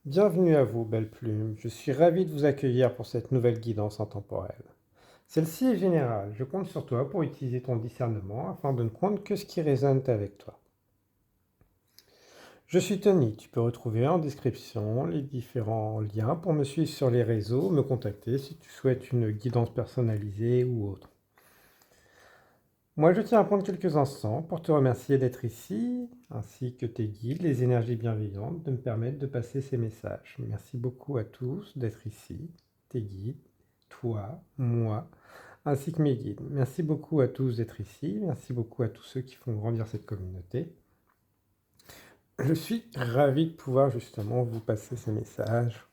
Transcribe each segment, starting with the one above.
Bienvenue à vous, belle plume. Je suis ravi de vous accueillir pour cette nouvelle guidance intemporelle. Celle-ci est générale. Je compte sur toi pour utiliser ton discernement afin de ne prendre que ce qui résonne avec toi. Je suis Tony. Tu peux retrouver en description les différents liens pour me suivre sur les réseaux, me contacter si tu souhaites une guidance personnalisée ou autre. Moi, je tiens à prendre quelques instants pour te remercier d'être ici, ainsi que tes guides, les énergies bienveillantes, de me permettre de passer ces messages. Merci beaucoup à tous d'être ici, tes guides, toi, moi, ainsi que mes guides. Merci beaucoup à tous d'être ici, merci beaucoup à tous ceux qui font grandir cette communauté. Je suis ravi de pouvoir justement vous passer ces messages.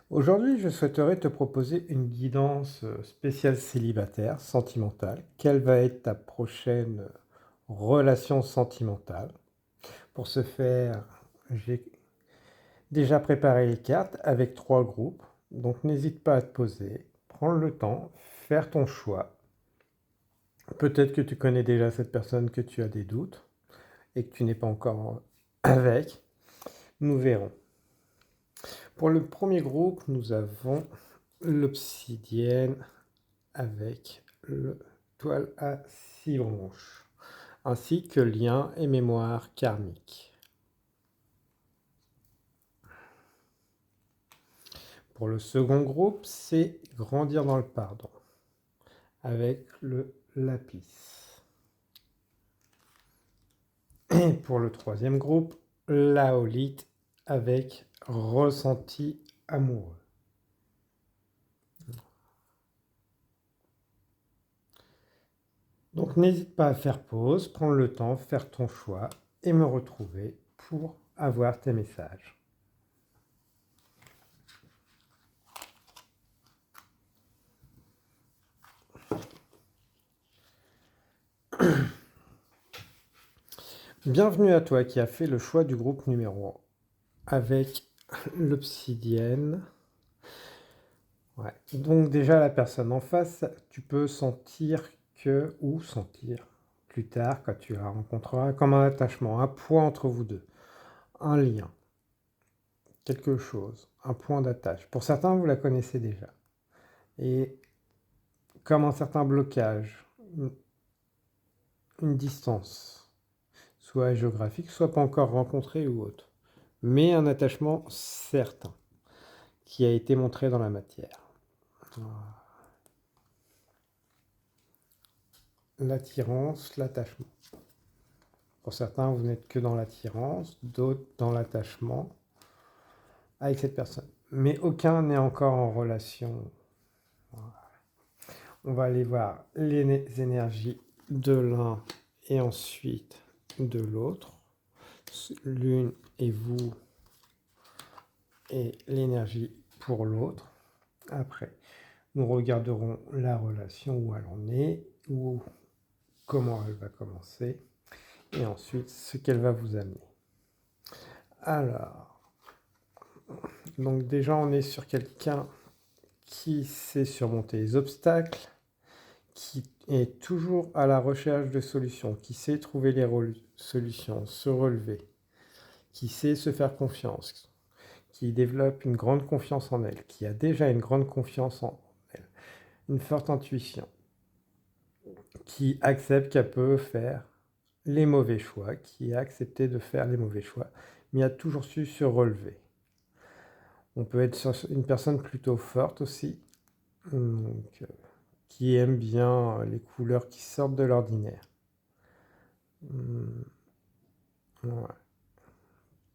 Aujourd'hui, je souhaiterais te proposer une guidance spéciale célibataire, sentimentale. Quelle va être ta prochaine relation sentimentale? Pour ce faire, j'ai déjà préparé les cartes avec 3 groupes. Donc n'hésite pas à te poser, prendre le temps, faire ton choix. Peut-être que tu connais déjà cette personne, que tu as des doutes et que tu n'es pas encore avec. Nous verrons. Pour le premier groupe, nous avons l'obsidienne avec le toile à 6 branches, ainsi que lien et mémoire karmique. Pour le second groupe, c'est grandir dans le pardon, avec le lapis. Et pour le troisième groupe, l'aolite, avec ressenti amoureux. Donc n'hésite pas à faire pause, prendre le temps, faire ton choix et me retrouver pour avoir tes messages. Bienvenue à toi qui as fait le choix du groupe numéro 1 avec l'obsidienne. Ouais. Donc déjà la personne en face, tu peux sentir ou sentir plus tard quand tu la rencontreras comme un attachement, un point entre vous deux, un lien, quelque chose, un point d'attache. Pour certains, vous la connaissez déjà. Et comme un certain blocage, une distance, soit géographique, soit pas encore rencontrée ou autre. Mais un attachement certain qui a été montré dans la matière. L'attirance, l'attachement. Pour certains, vous n'êtes que dans l'attirance, d'autres dans l'attachement avec cette personne. Mais aucun n'est encore en relation. On va aller voir les énergies de l'un et ensuite de l'autre. L'une et vous et l'énergie pour l'autre. Après, nous regarderons la relation où elle en est, ou comment elle va commencer, et ensuite ce qu'elle va vous amener. Alors, donc déjà on est sur quelqu'un qui sait surmonter les obstacles, qui est toujours à la recherche de solutions, qui sait trouver les solutions, se relever, qui sait se faire confiance, qui développe une grande confiance en elle, qui a déjà une grande confiance en elle, une forte intuition, qui accepte qu'elle peut faire les mauvais choix, qui a accepté de faire les mauvais choix, mais a toujours su se relever. On peut être sur une personne plutôt forte aussi, donc, qui aime bien les couleurs qui sortent de l'ordinaire. Ouais.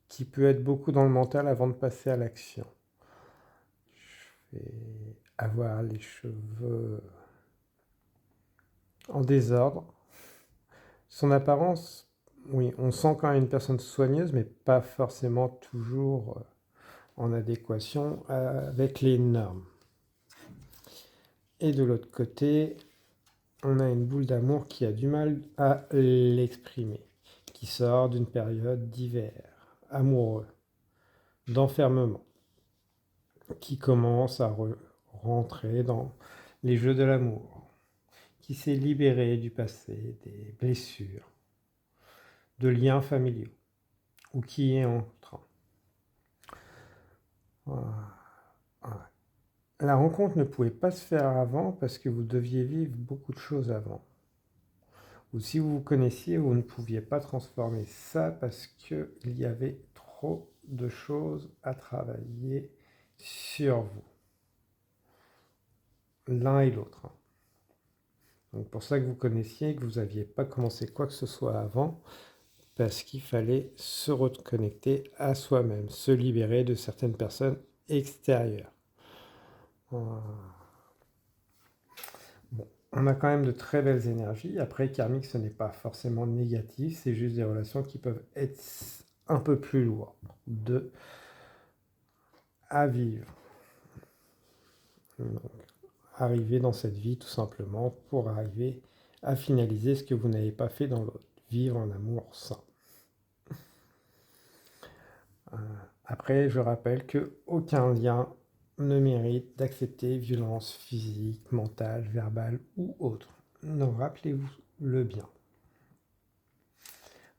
Qui peut être beaucoup dans le mental avant de passer à l'action. Je vais avoir les cheveux en désordre. Son apparence, oui, on sent quand même une personne soigneuse, mais pas forcément toujours en adéquation avec les normes. Et de l'autre côté, on a une boule d'amour qui a du mal à l'exprimer, qui sort d'une période d'hiver, amoureux, d'enfermement, qui commence à rentrer dans les jeux de l'amour, qui s'est libéré du passé, des blessures, de liens familiaux, ou qui est en train. Voilà. La rencontre ne pouvait pas se faire avant parce que vous deviez vivre beaucoup de choses avant. Ou si vous vous connaissiez, vous ne pouviez pas transformer ça parce qu'il y avait trop de choses à travailler sur vous, l'un et l'autre. Donc pour ça que vous connaissiez, que vous n'aviez pas commencé quoi que ce soit avant, parce qu'il fallait se reconnecter à soi-même, se libérer de certaines personnes extérieures. Bon, on a quand même de très belles énergies. Après, karmique, ce n'est pas forcément négatif, c'est juste des relations qui peuvent être un peu plus lourdes à vivre. Donc, arriver dans cette vie tout simplement pour arriver à finaliser ce que vous n'avez pas fait dans l'autre. Vivre un amour sain. Après, je rappelle que aucun lien ne mérite d'accepter violence physique, mentale, verbale ou autre. Non, rappelez-vous-le bien.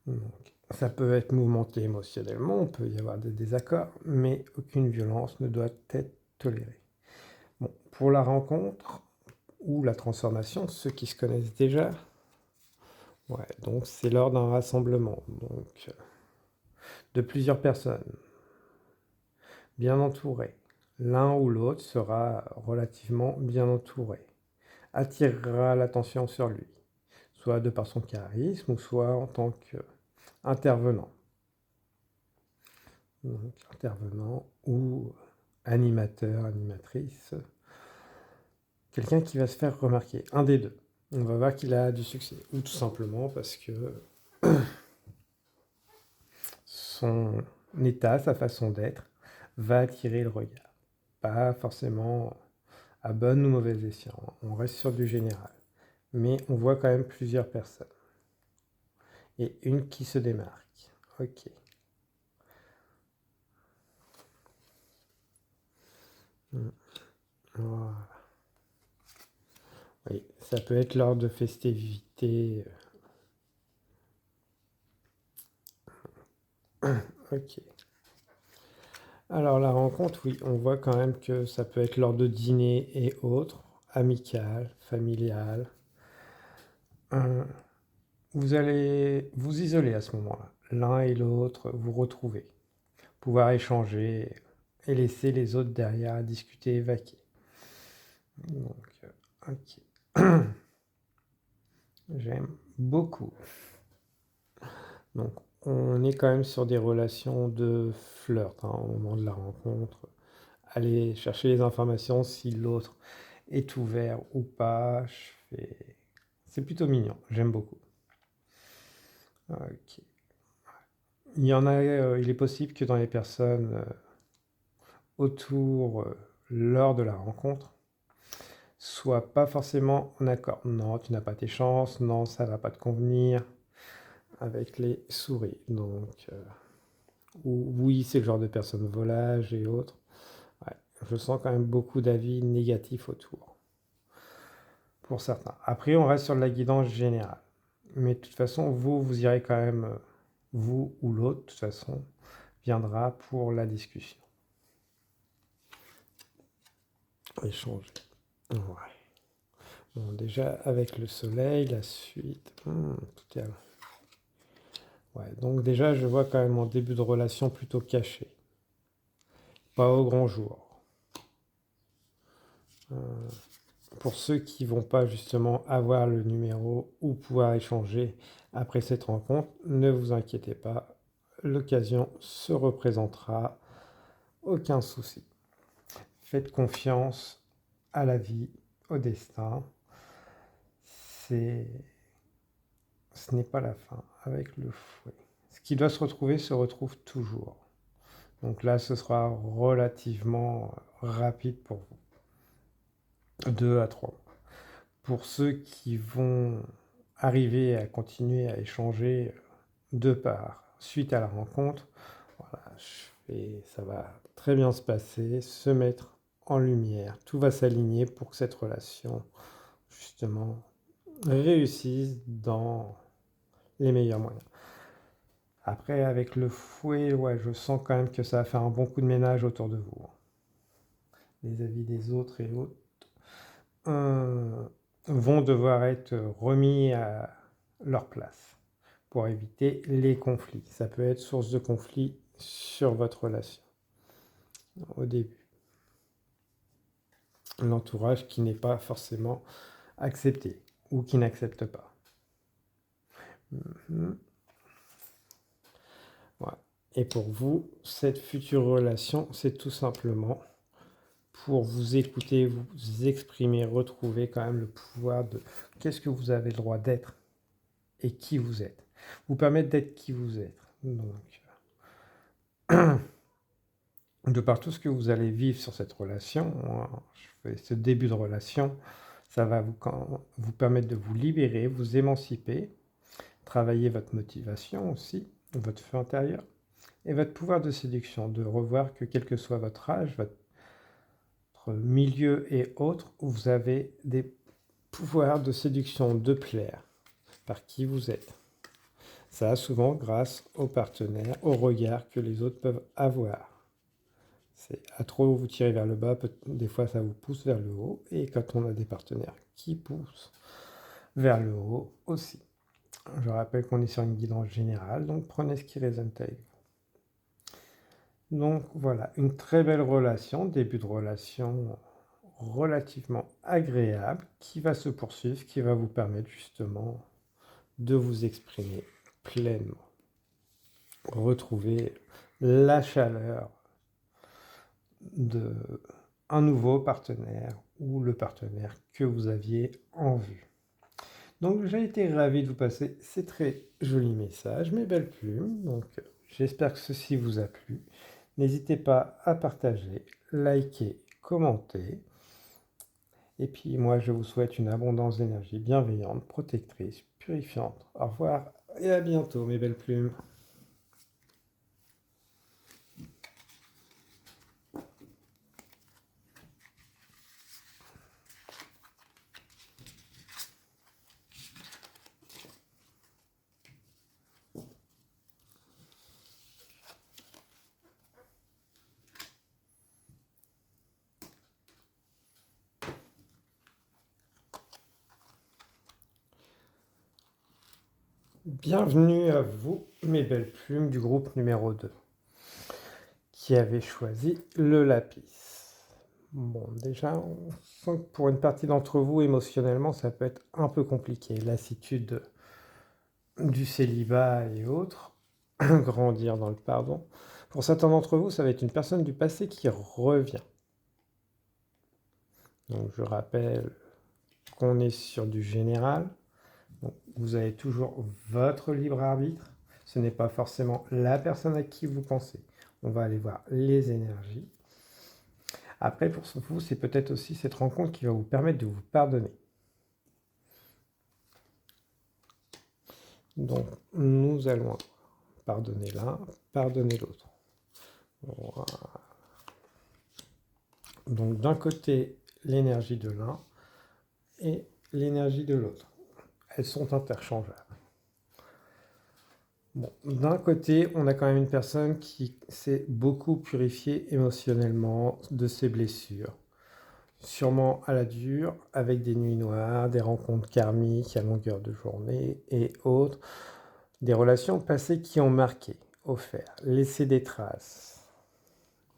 Donc, ça peut être mouvementé émotionnellement, on peut y avoir des désaccords, mais aucune violence ne doit être tolérée. Bon, pour la rencontre ou la transformation, ceux qui se connaissent déjà, ouais, donc c'est lors d'un rassemblement, donc de plusieurs personnes, bien entourées. L'un ou l'autre sera relativement bien entouré, attirera l'attention sur lui, soit de par son charisme ou soit en tant qu'intervenant. Donc, intervenant ou animateur, animatrice, quelqu'un qui va se faire remarquer, un des deux. On va voir qu'il a du succès, ou tout simplement parce que son état, sa façon d'être, va attirer le regard. Pas forcément à bonne ou mauvaise escient, on reste sur du général. Mais on voit quand même plusieurs personnes. Et une qui se démarque. Ok. Voilà. Oui, ça peut être lors de festivités. Ok. Alors la rencontre, oui, on voit quand même que ça peut être lors de dîners et autres, amical, familial. Vous allez vous isoler à ce moment-là. L'un et l'autre, vous retrouver. Pouvoir échanger et laisser les autres derrière à discuter et vaquer. Donc, ok. J'aime beaucoup. Donc, on est quand même sur des relations de flirt au moment de la rencontre. Aller chercher les informations si l'autre est ouvert ou pas. C'est plutôt mignon, j'aime beaucoup. Ok. Il y en a, il est possible que dans les personnes autour, lors de la rencontre, soient pas forcément en accord. Non, tu n'as pas tes chances, non, ça va pas te convenir, avec les souris. Donc, oui, c'est le genre de personnes volage et autres. Ouais, je sens quand même beaucoup d'avis négatifs autour, pour certains. Après, on reste sur de la guidance générale. Mais de toute façon, vous irez quand même, vous ou l'autre, de toute façon, viendra pour la discussion. Échanger. Ouais. Bon, déjà, avec le soleil, la suite, tout est... Ouais, donc déjà, je vois quand même en début de relation plutôt caché. Pas au grand jour. Pour ceux qui vont pas justement avoir le numéro ou pouvoir échanger après cette rencontre, ne vous inquiétez pas, l'occasion se représentera, aucun souci. Faites confiance à la vie, au destin. Ce n'est pas la fin avec le fouet. Ce qui doit se retrouver se retrouve toujours. Donc là, ce sera relativement rapide pour vous. 2 à 3 mois. Pour ceux qui vont arriver à continuer à échanger de part suite à la rencontre, voilà, ça va très bien se passer, se mettre en lumière, tout va s'aligner pour que cette relation justement réussisse dans les meilleurs moyens. Après, avec le fouet, ouais, je sens quand même que ça va faire un bon coup de ménage autour de vous. les avis des autres et autres, vont devoir être remis à leur place pour éviter les conflits. Ça peut être source de conflit sur votre relation au début. L'entourage qui n'est pas forcément accepté ou qui n'accepte pas. Voilà. Et pour vous, cette future relation, c'est tout simplement pour vous écouter, vous exprimer, retrouver quand même le pouvoir de qu'est-ce que vous avez le droit d'être et qui vous êtes. Vous permettre d'être qui vous êtes. Donc, de par tout ce que vous allez vivre sur cette relation, je fais ce début de relation, ça va vous permettre de vous libérer, vous émanciper, travailler votre motivation aussi, votre feu intérieur, et votre pouvoir de séduction, de revoir que quel que soit votre âge, votre milieu et autres, vous avez des pouvoirs de séduction, de plaire par qui vous êtes. Ça, souvent grâce aux partenaires, au regard que les autres peuvent avoir. C'est à trop vous tirer vers le bas, des fois ça vous pousse vers le haut, et quand on a des partenaires qui poussent vers le haut aussi. Je rappelle qu'on est sur une guidance générale, donc prenez ce qui résonne avec vous. Donc voilà, une très belle relation, début de relation relativement agréable, qui va se poursuivre, qui va vous permettre justement de vous exprimer pleinement. Retrouver la chaleur d'un nouveau partenaire ou le partenaire que vous aviez en vue. Donc j'ai été ravi de vous passer ces très jolis messages, mes belles plumes. Donc j'espère que ceci vous a plu. N'hésitez pas à partager, liker, commenter. Et puis moi je vous souhaite une abondance d'énergie bienveillante, protectrice, purifiante. Au revoir et à bientôt mes belles plumes. Bienvenue à vous, mes belles plumes du groupe numéro 2, qui avez choisi le lapis. Bon, déjà, on sent que pour une partie d'entre vous, émotionnellement, ça peut être un peu compliqué. Lassitude du célibat et autres, grandir dans le pardon. Pour certains d'entre vous, ça va être une personne du passé qui revient. Donc, je rappelle qu'on est sur du général. Donc, vous avez toujours votre libre arbitre. Ce n'est pas forcément la personne à qui vous pensez. On va aller voir les énergies. Après, pour vous, c'est peut-être aussi cette rencontre qui va vous permettre de vous pardonner. Donc, nous allons pardonner l'un, pardonner l'autre. Voilà. Donc, d'un côté, l'énergie de l'un et l'énergie de l'autre. Elles sont interchangeables. Bon, d'un côté, on a quand même une personne qui s'est beaucoup purifiée émotionnellement de ses blessures. Sûrement à la dure, avec des nuits noires, des rencontres karmiques à longueur de journée et autres. Des relations passées qui ont marqué, offert, laissé des traces.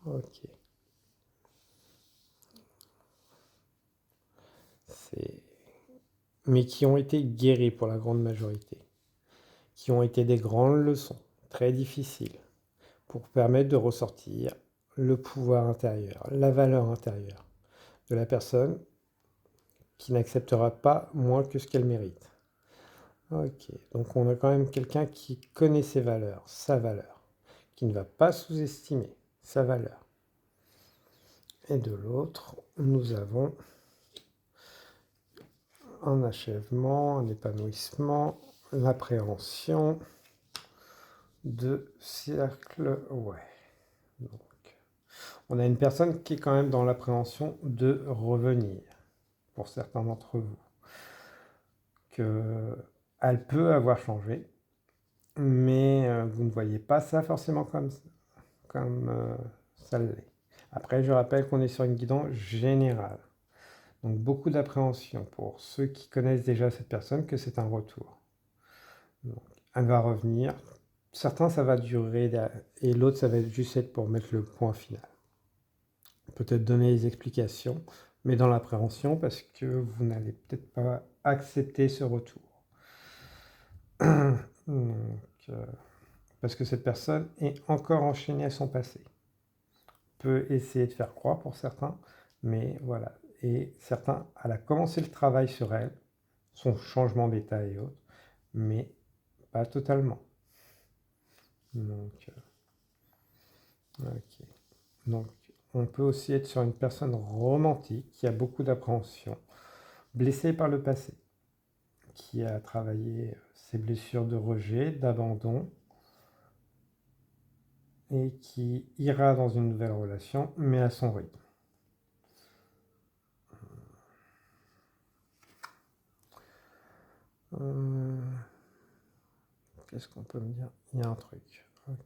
Ok. Mais qui ont été guéries pour la grande majorité. Qui ont été des grandes leçons, très difficiles, pour permettre de ressortir le pouvoir intérieur, la valeur intérieure de la personne qui n'acceptera pas moins que ce qu'elle mérite. Ok, donc on a quand même quelqu'un qui connaît ses valeurs, sa valeur, qui ne va pas sous-estimer sa valeur. Et de l'autre, nous avons un achèvement, un épanouissement, l'appréhension de cercle. Ouais. Donc, on a une personne qui est quand même dans l'appréhension de revenir, pour certains d'entre vous. Elle peut avoir changé, mais vous ne voyez pas ça forcément comme ça l'est. Après, je rappelle qu'on est sur une guidance générale. Donc beaucoup d'appréhension pour ceux qui connaissent déjà cette personne que c'est un retour. Donc, elle va revenir. Certains, ça va durer et l'autre, ça va juste être pour mettre le point final. Peut-être donner des explications, mais dans l'appréhension parce que vous n'allez peut-être pas accepter ce retour. Donc, parce que cette personne est encore enchaînée à son passé. Peut essayer de faire croire pour certains, mais voilà. Et certains, elle a commencé le travail sur elle, son changement d'état et autres, mais pas totalement. Donc, ok. Donc, on peut aussi être sur une personne romantique qui a beaucoup d'appréhension, blessée par le passé, qui a travaillé ses blessures de rejet, d'abandon, et qui ira dans une nouvelle relation, mais à son rythme. Qu'est-ce qu'on peut me dire? Il y a un truc. Ok.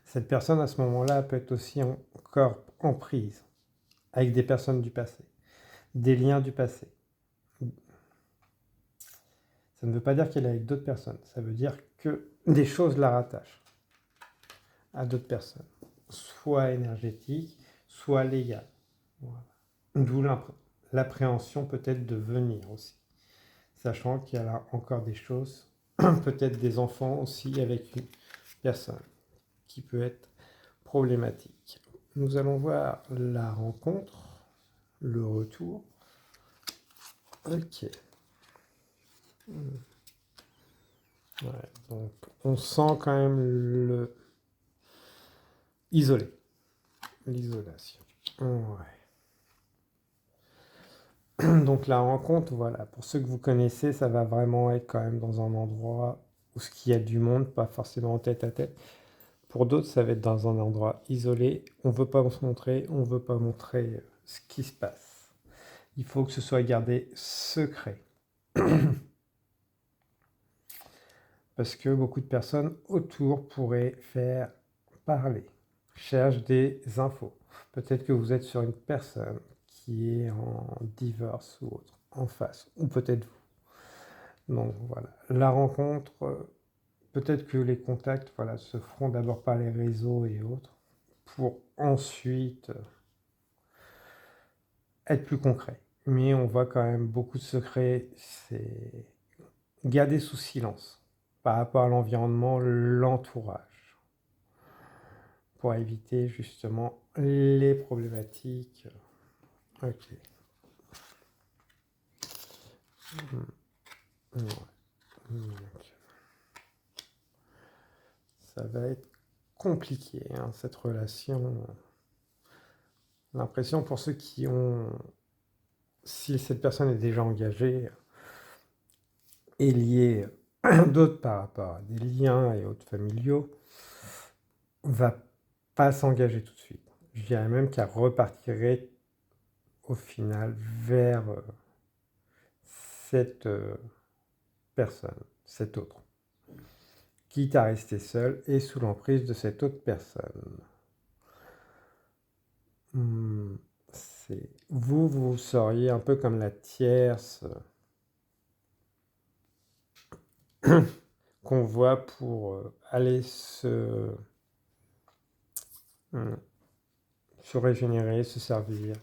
Cette personne, à ce moment-là, peut être aussi encore en prise avec des personnes du passé, des liens du passé. Ça ne veut pas dire qu'elle est avec d'autres personnes. Ça veut dire que des choses la rattachent à d'autres personnes, soit énergétiques, soit légales. Voilà. D'où l'appréhension peut-être de venir aussi, sachant qu'il y a encore des choses, peut-être des enfants aussi avec une personne qui peut être problématique. Nous allons voir la rencontre, le retour. Ok. Ouais, donc on sent quand même l'isolation. Ouais. Donc la rencontre, voilà, pour ceux que vous connaissez, ça va vraiment être quand même dans un endroit où il y a du monde, pas forcément tête à tête. Pour d'autres, ça va être dans un endroit isolé. On ne veut pas se montrer, on ne veut pas montrer ce qui se passe. Il faut que ce soit gardé secret. Parce que beaucoup de personnes autour pourraient faire parler, cherchent des infos. Peut-être que vous êtes sur une personne qui est en divorce ou autre, en face, ou peut-être vous. Donc voilà, la rencontre, peut-être que les contacts voilà, se feront d'abord par les réseaux et autres, pour ensuite être plus concret. Mais on voit quand même beaucoup de secrets, c'est gardé sous silence par rapport à l'environnement, l'entourage, pour éviter justement les problématiques. Ok. Ouais. Donc, ça va être compliqué, hein, cette relation. L'impression pour ceux qui ont, si cette personne est déjà engagée, est liée d'autres par rapport à des liens et autres familiaux, va pas s'engager tout de suite. Je dirais même qu'elle repartirait au final vers cette personne, cet autre, quitte à rester seul et sous l'emprise de cette autre personne. Vous seriez un peu comme la tierce qu'on voit pour aller se régénérer, se servir,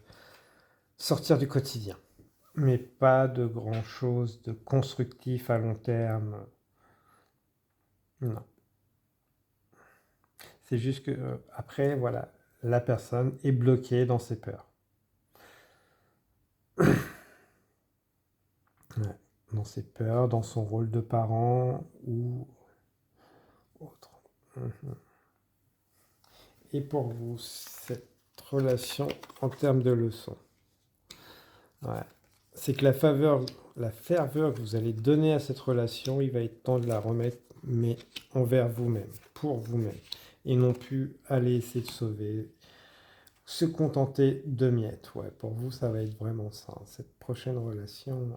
sortir du quotidien. Mais pas de grand chose de constructif à long terme. Non. C'est juste que après, voilà, la personne est bloquée dans ses peurs. Ouais. Dans ses peurs, dans son rôle de parent ou autre. Et pour vous, cette relation en termes de leçons, ouais, c'est que la ferveur que vous allez donner à cette relation, il va être temps de la remettre, mais envers vous-même, pour vous-même, et non plus aller essayer de sauver, se contenter de miettes. Ouais, pour vous, ça va être vraiment ça, hein, cette prochaine relation.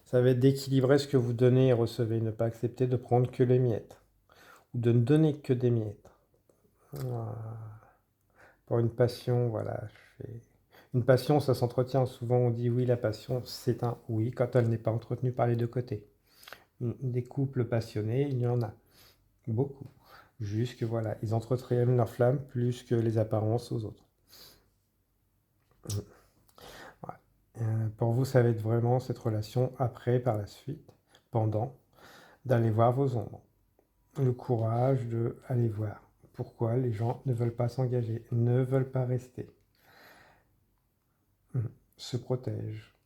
Ça va être d'équilibrer ce que vous donnez et recevez, ne pas accepter de prendre que les miettes. ou de ne donner que des miettes. Voilà. Pour une passion, voilà, une passion, ça s'entretient. Souvent, on dit oui, la passion, c'est un oui quand elle n'est pas entretenue par les deux côtés. Des couples passionnés, il y en a beaucoup. Juste que voilà, ils entretiennent leur flamme plus que les apparences aux autres. Ouais. Pour vous, ça va être vraiment cette relation après, par la suite, pendant, d'aller voir vos ombres. Le courage de aller voir pourquoi les gens ne veulent pas s'engager, ne veulent pas rester, se protègent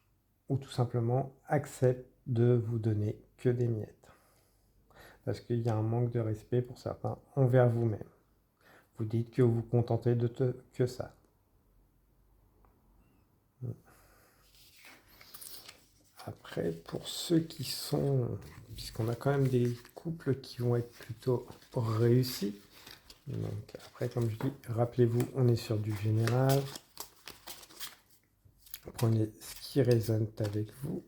ou tout simplement acceptent de vous donner que des miettes. Parce qu'il y a un manque de respect pour certains envers vous-même. Vous dites que vous vous contentez que ça. Après, pour ceux qui sont, puisqu'on a quand même des couples qui vont être plutôt réussis, donc après, comme je dis, rappelez-vous, on est sur du général. Prenez ce qui résonne avec vous.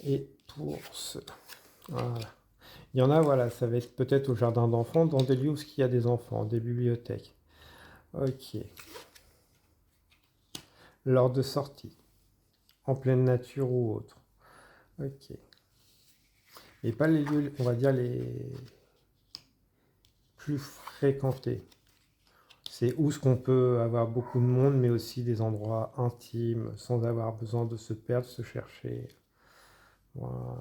Et pour ce... Voilà. Il y en a, voilà, ça va être peut-être au jardin d'enfants, dans des lieux où il y a des enfants, des bibliothèques. Ok. Lors de sortie, en pleine nature ou autre. Ok. Et pas les lieux, on va dire, les plus fréquentés. C'est où ce qu'on peut avoir beaucoup de monde, mais aussi des endroits intimes, sans avoir besoin de se perdre, se chercher. Voilà.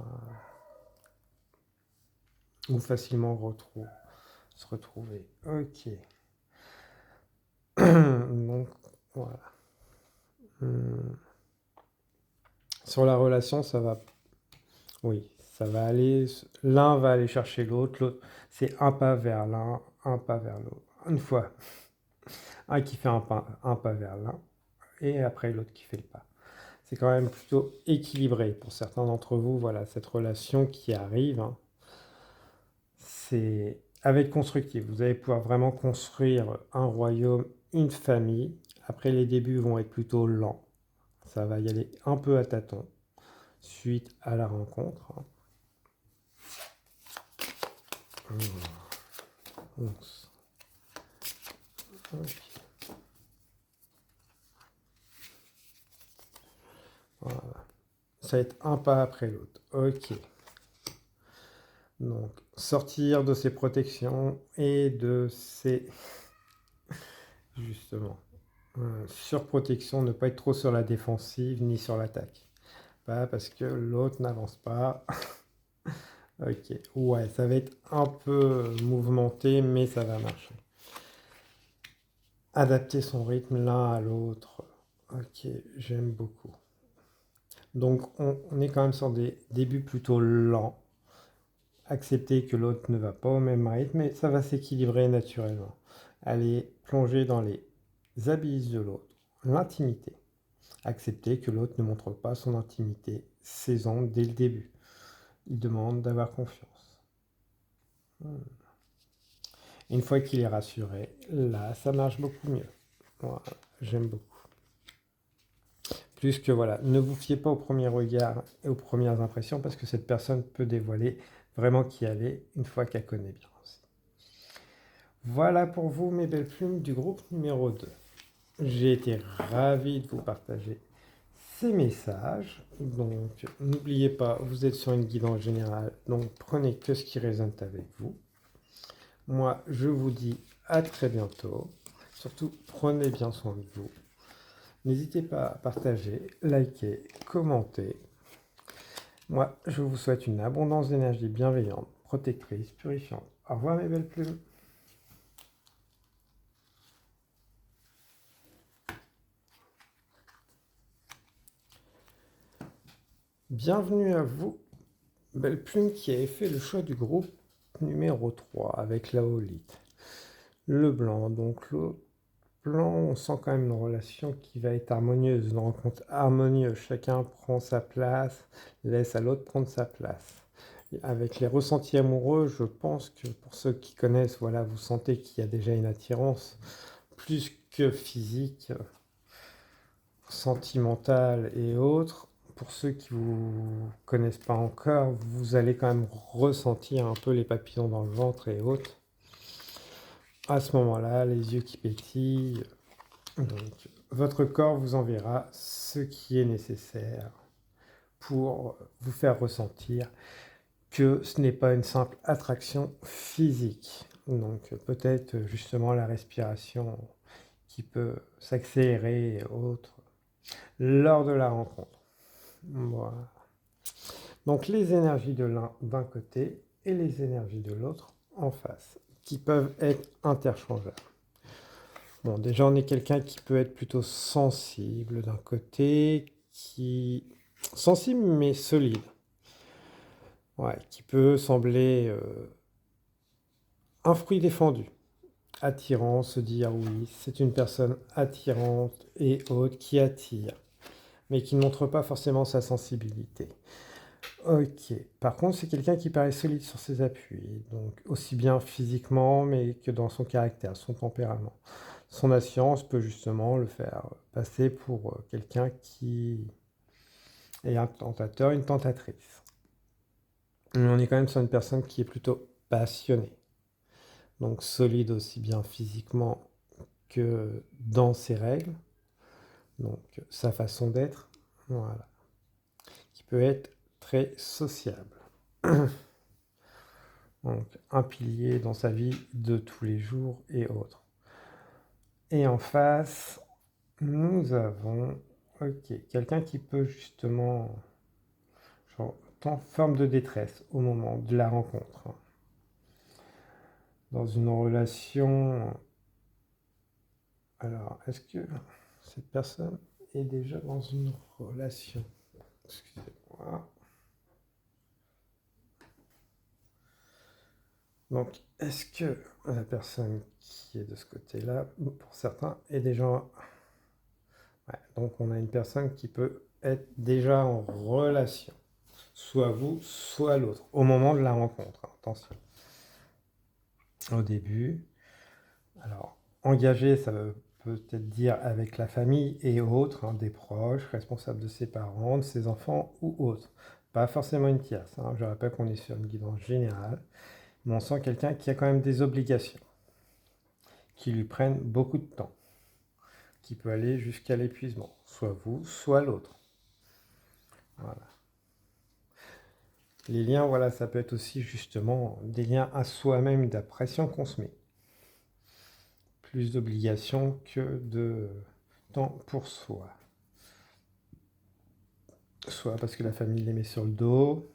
Ou facilement se retrouver. Ok. Donc, voilà. Sur la relation, ça va. Oui, ça va aller. L'un va aller chercher l'autre. C'est un pas vers l'un, un pas vers l'autre. Une fois, un qui fait un pas vers l'un, et après l'autre qui fait le pas. C'est quand même plutôt équilibré pour certains d'entre vous. Voilà, cette relation qui arrive, hein, c'est avec constructif. Vous allez pouvoir vraiment construire un royaume, une famille. Après, les débuts vont être plutôt lents. Ça va y aller un peu à tâtons suite à la rencontre. Mmh. Okay. Voilà. Ça va être un pas après l'autre. Ok. Donc, sortir de ses protections et de ses... Justement. Surprotection, ne pas être trop sur la défensive ni sur l'attaque. Pas parce que l'autre n'avance pas. Ok. Ouais, ça va être un peu mouvementé, mais ça va marcher. Adapter son rythme l'un à l'autre. Ok, j'aime beaucoup. Donc, on est quand même sur des débuts plutôt lents. Accepter que l'autre ne va pas au même rythme, mais ça va s'équilibrer naturellement. Aller plonger dans les abysses de l'autre, l'intimité. Accepter que l'autre ne montre pas son intimité, ses ondes dès le début. Il demande d'avoir confiance. Une fois qu'il est rassuré, là, ça marche beaucoup mieux. Voilà, j'aime beaucoup. Plus que voilà, ne vous fiez pas au premier regard et aux premières impressions parce que cette personne peut dévoiler vraiment qui elle est une fois qu'elle connaît bien aussi. Voilà pour vous mes belles plumes du groupe numéro 2. J'ai été ravi de vous partager ces messages. Donc n'oubliez pas, vous êtes sur une guidance générale, donc prenez que ce qui résonne avec vous. Moi, je vous dis à très bientôt. Surtout, prenez bien soin de vous. N'hésitez pas à partager, liker, commenter. Moi, je vous souhaite une abondance d'énergie bienveillante, protectrice, purifiante. Au revoir mes belles plumes. Bienvenue à vous, belle plume qui avez fait le choix du groupe numéro 3 avec la holite. Le blanc, donc le blanc, on sent quand même une relation qui va être harmonieuse, une rencontre harmonieuse. Chacun prend sa place, laisse à l'autre prendre sa place. Et avec les ressentis amoureux, je pense que pour ceux qui connaissent, voilà, vous sentez qu'il y a déjà une attirance plus que physique, sentimentale et autres. pour ceux qui ne vous connaissent pas encore, vous allez quand même ressentir un peu les papillons dans le ventre et autres. À ce moment-là, les yeux qui pétillent. Donc, votre corps vous enverra ce qui est nécessaire pour vous faire ressentir que ce n'est pas une simple attraction physique. Donc peut-être justement la respiration qui peut s'accélérer et autres lors de la rencontre. Voilà. Donc les énergies de l'un d'un côté et les énergies de l'autre en face, qui peuvent être interchangeables. Bon, déjà on est quelqu'un qui peut être plutôt sensible d'un côté, sensible mais solide. Ouais, qui peut sembler un fruit défendu, attirant, se dire oui, c'est une personne attirante et haute qui attire, mais qui ne montre pas forcément sa sensibilité. Ok, par contre c'est quelqu'un qui paraît solide sur ses appuis, donc aussi bien physiquement mais que dans son caractère, son tempérament. Son assurance peut justement le faire passer pour quelqu'un qui est un tentateur, une tentatrice. Mais on est quand même sur une personne qui est plutôt passionnée. Donc solide aussi bien physiquement que dans ses règles, donc sa façon d'être, voilà, qui peut être très sociable. Donc un pilier dans sa vie de tous les jours et autres. Et en face, nous avons quelqu'un qui peut justement, genre, en forme de détresse au moment de la rencontre. Dans une relation, alors est-ce que cette personne est déjà dans une relation? Excusez-moi. Donc, est-ce que la personne qui est de ce côté-là, pour certains, est déjà... Ouais, donc on a une personne qui peut être déjà en relation. Soit vous, soit l'autre, au moment de la rencontre. Attention. Au début. Alors, engagé, ça veut peut-être dire avec la famille et autres, des proches, responsables de ses parents, de ses enfants ou autres. Pas forcément une tierce. Je rappelle qu'on est sur une guidance générale. Mais on sent quelqu'un qui a quand même des obligations, qui lui prennent beaucoup de temps, qui peut aller jusqu'à l'épuisement, soit vous, soit l'autre. Voilà. Les liens, voilà, ça peut être aussi justement des liens à soi-même, de la pression qu'on se met. Plus d'obligations que de temps pour soi. Soit parce que la famille les met sur le dos.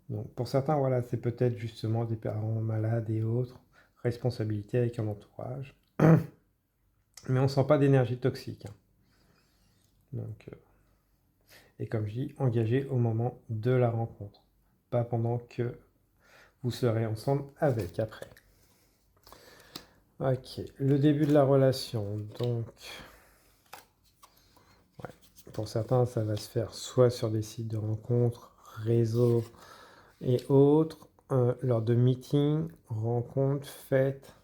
Donc pour certains, voilà, c'est peut-être justement des parents malades et autres, responsabilité avec un entourage. Mais on ne sent pas d'énergie toxique. Donc, et comme je dis, engagé au moment de la rencontre, pas pendant que vous serez ensemble avec après. Ok, le début de la relation, donc, ouais, pour certains, ça va se faire soit sur des sites de rencontres, réseaux et autres, lors de meetings, rencontres, fêtes,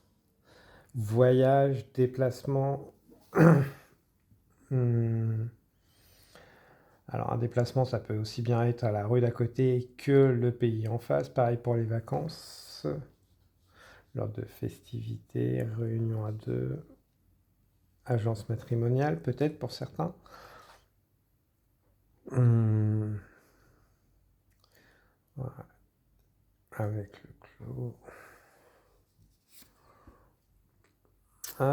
voyages, déplacements. Alors un déplacement, ça peut aussi bien être à la rue d'à côté que le pays en face. Pareil pour les vacances, lors de festivités, réunions à deux, agences matrimoniales peut-être pour certains. Voilà. Avec le clos.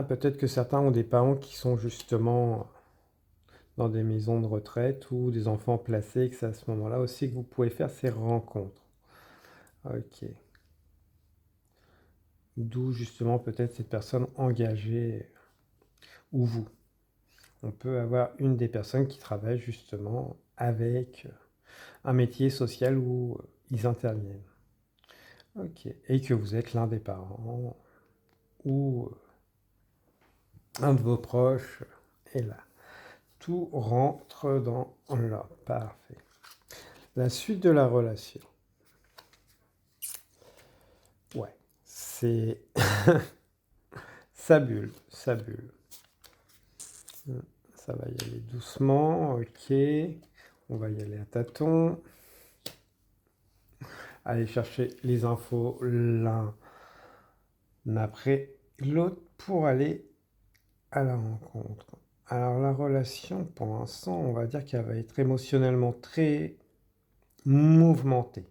Peut-être que certains ont des parents qui sont justement dans des maisons de retraite ou des enfants placés, que c'est à ce moment-là aussi que vous pouvez faire ces rencontres. Ok. D'où justement peut-être cette personne engagée ou vous. On peut avoir une des personnes qui travaille justement avec un métier social où ils interviennent. Ok. Et que vous êtes l'un des parents ou un de vos proches est là. Tout rentre dans l'ordre. Parfait. La suite de la relation. Ouais, c'est ça bulle, ça bulle. Ça va y aller doucement, ok. On va y aller à tâtons. Aller chercher les infos l'un après l'autre pour aller à la rencontre. Alors la relation, pour l'instant, on va dire qu'elle va être émotionnellement très mouvementée.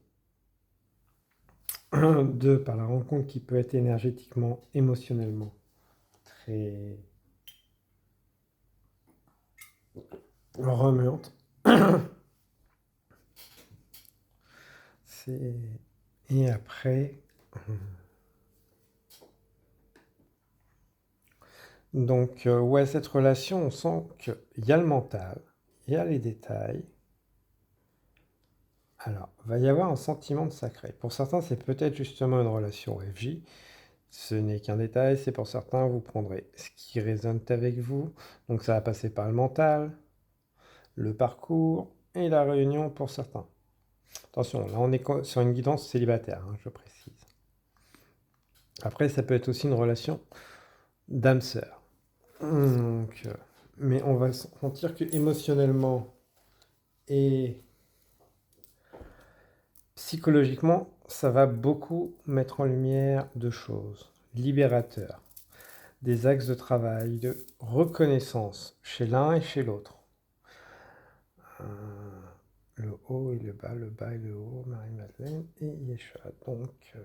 Deux, par la rencontre qui peut être énergétiquement, émotionnellement très remuante. Et après, donc ouais, cette relation, on sent qu'il y a le mental, il y a les détails. Alors, il va y avoir un sentiment de sacré. Pour certains, c'est peut-être justement une relation FJ. Ce n'est qu'un détail, c'est pour certains, vous prendrez ce qui résonne avec vous. Donc ça va passer par le mental, le parcours et la réunion pour certains. Attention, là on est sur une guidance célibataire, hein, je précise. Après, ça peut être aussi une relation d'âme-sœur. Donc, mais on va sentir que émotionnellement et psychologiquement, ça va beaucoup mettre en lumière deux choses. Libérateur, des axes de travail, de reconnaissance chez l'un et chez l'autre. Le haut et le bas et le haut, Marie-Madeleine et Yeshua. Donc,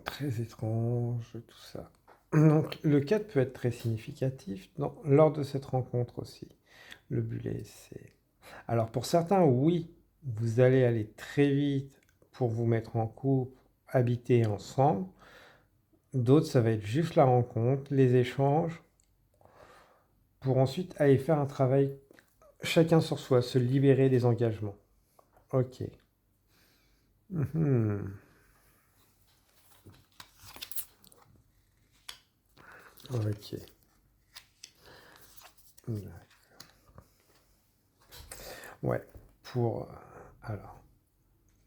très étrange, tout ça. Donc, le 4 peut être très significatif lors de cette rencontre aussi. Le bullet, c'est... Alors, pour certains, oui, vous allez aller très vite pour vous mettre en couple, habiter ensemble. D'autres, ça va être juste la rencontre, les échanges, pour ensuite aller faire un travail chacun sur soi, se libérer des engagements. Ok. Mhm. Ok. Ouais. Pour... alors.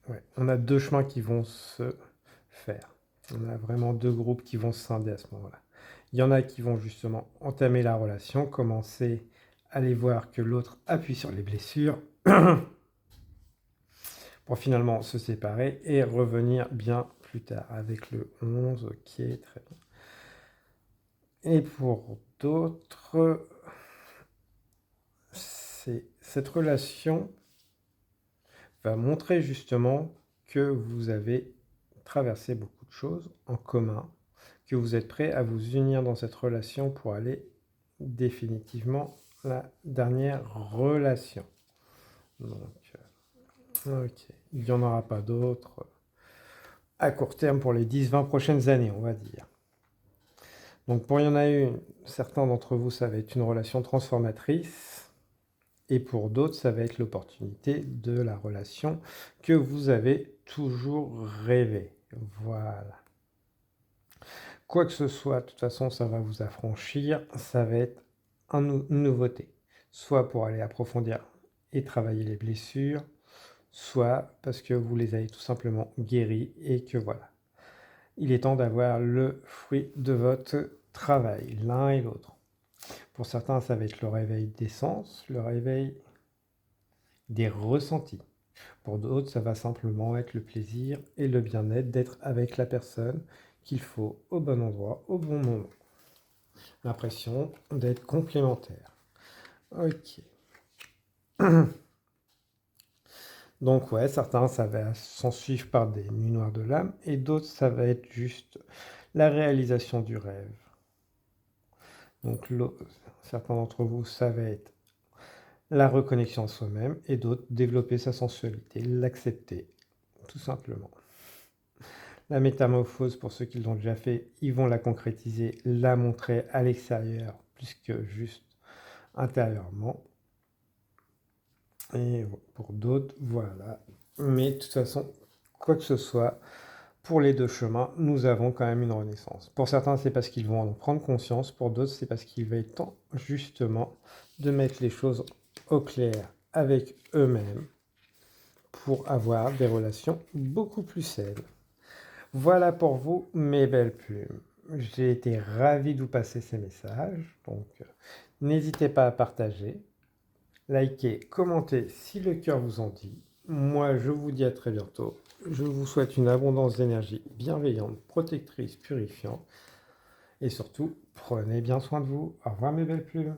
Ouais. On a deux chemins qui vont se faire. On a vraiment deux groupes qui vont se scinder à ce moment-là. Il y en a qui vont justement entamer la relation, commencer à aller voir que l'autre appuie sur les blessures pour finalement se séparer et revenir bien plus tard avec le 11. Ok, très bien. Et pour d'autres, cette relation va montrer justement que vous avez traversé beaucoup de choses en commun, que vous êtes prêt à vous unir dans cette relation pour aller définitivement la dernière relation. Donc, ok, il n'y en aura pas d'autres à court terme pour les 10-20 prochaines années, on va dire. Donc pour y en a une, certains d'entre vous, ça va être une relation transformatrice. Et pour d'autres, ça va être l'opportunité de la relation que vous avez toujours rêvé. Voilà. Quoi que ce soit, de toute façon, ça va vous affranchir. Ça va être une nouveauté. Soit pour aller approfondir et travailler les blessures, soit parce que vous les avez tout simplement guéris et que voilà. Il est temps d'avoir le fruit de votre travail, l'un et l'autre. Pour certains, ça va être le réveil des sens, le réveil des ressentis. Pour d'autres, ça va simplement être le plaisir et le bien-être d'être avec la personne qu'il faut au bon endroit, au bon moment. L'impression d'être complémentaire. Ok. Donc ouais, certains, ça va s'en suivre par des nuits noires de l'âme, et d'autres, ça va être juste la réalisation du rêve. Donc certains d'entre vous, ça va être la reconnexion à soi-même, et d'autres, développer sa sensualité, l'accepter, tout simplement. La métamorphose, pour ceux qui l'ont déjà fait, ils vont la concrétiser, la montrer à l'extérieur, plus que juste intérieurement. Et pour d'autres, voilà. Mais de toute façon, quoi que ce soit, pour les deux chemins, nous avons quand même une renaissance. Pour certains, c'est parce qu'ils vont en prendre conscience. Pour d'autres, c'est parce qu'il va être temps, justement, de mettre les choses au clair avec eux-mêmes pour avoir des relations beaucoup plus saines. Voilà pour vous, mes belles plumes. J'ai été ravi de vous passer ces messages. Donc, n'hésitez pas à partager, liker, commenter si le cœur vous en dit. Moi, je vous dis à très bientôt. Je vous souhaite une abondance d'énergie bienveillante, protectrice, purifiante. Et surtout, prenez bien soin de vous. Au revoir mes belles plumes.